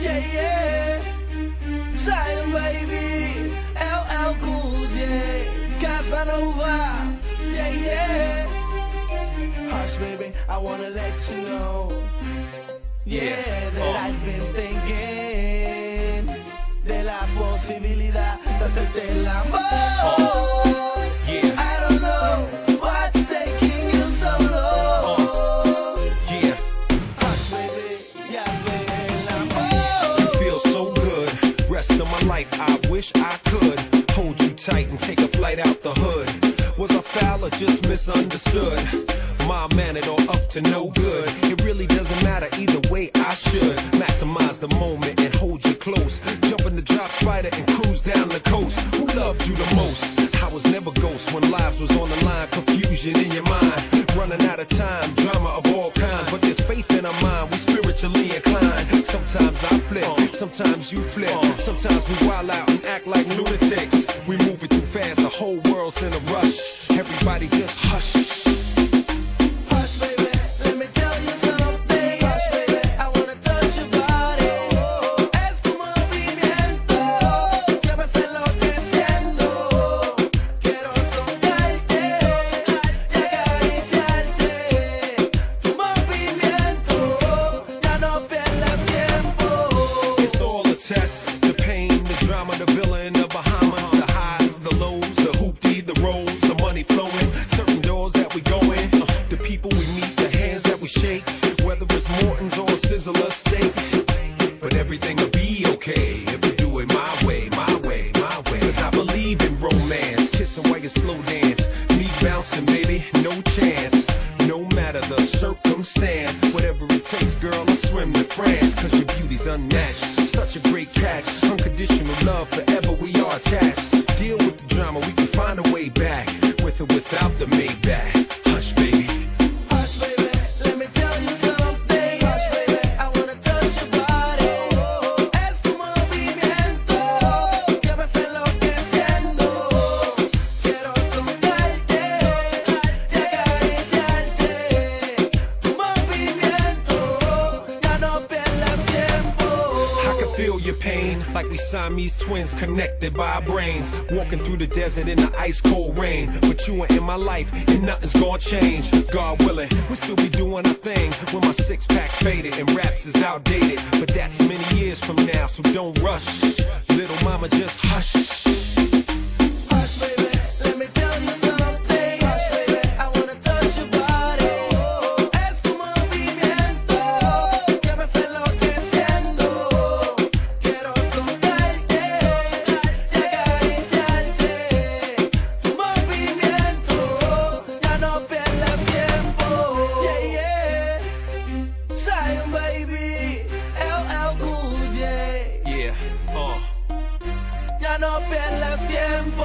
Yeah, yeah. Zion, baby. LL Cool J. Casanova. Yeah, yeah. Hush, baby, I wanna let you know. Yeah, that I've been thinking de la posibilidad de hacerte el amor. I don't know what's taking you so long. Hush, baby, ya hazme el amor. You feel so good. Rest of my life, I wish I could hold you tight and take a flight out the hood. Was I foul or just misunderstood? Mild-mannered or up to no good? It really doesn't matter either way. I should maximize the moment and hold you close. Jump in the drop spider and cruise down the coast. Who loved you the most? I was never ghost when lives was on the line. Confusion in your mind, running out of time. Drama of all kinds, but there's faith in our mind. We spiritually inclined. Sometimes I flip, sometimes you flip. Sometimes we wild out and act like lunatics. We moving too fast, the whole world's in a rush. Everybody just hush. Test the pain, the drama, the villain, the Bahamas, the highs, the lows, the hoopty, the rolls, the money flowing, certain doors that we go in, the people we meet, the hands that we shake, whether it's Morton's or Sizzler steak. But everything will be okay if we do it my way, my way, my way. Cause I believe in romance, kissing while you slow dance, me bouncing, baby, no chance. No matter the circumstance, whatever it takes, girl, I'll swim to France. Cause your beauty's unmatched, such a great catch. Unconditional love, forever we are attached. Deal with the drama, we can find a way back. With or without the Maybach. Hush, baby. Hush, baby, let me tell you something. Hush, baby, I wanna touch your body. Es tu movimiento que me está enloqueciendo. Quiero tocarte y acariciarte. Tu movimiento, ya no pierdas tiempo. I can feel your pain, like we Siamese twins connected by our brains. Walking through the desert in the ice cold rain. But you are in my life and nothing's gonna change. God willing, we'll still be doing our thing when my six-pack's faded and raps is outdated. But that's many years from now, so don't rush. Little mama, just hush. Hush, baby, let me tell you something. Hush, baby, I wanna touch your body. Es tu movimiento que me está enloqueciendo. Quiero tocarte y acariciarte. Tu movimiento, ya no pierdas tiempo. Yeah, yeah. Zion, baby. LL Cool J. Yeah, Ya no pierdas tiempo.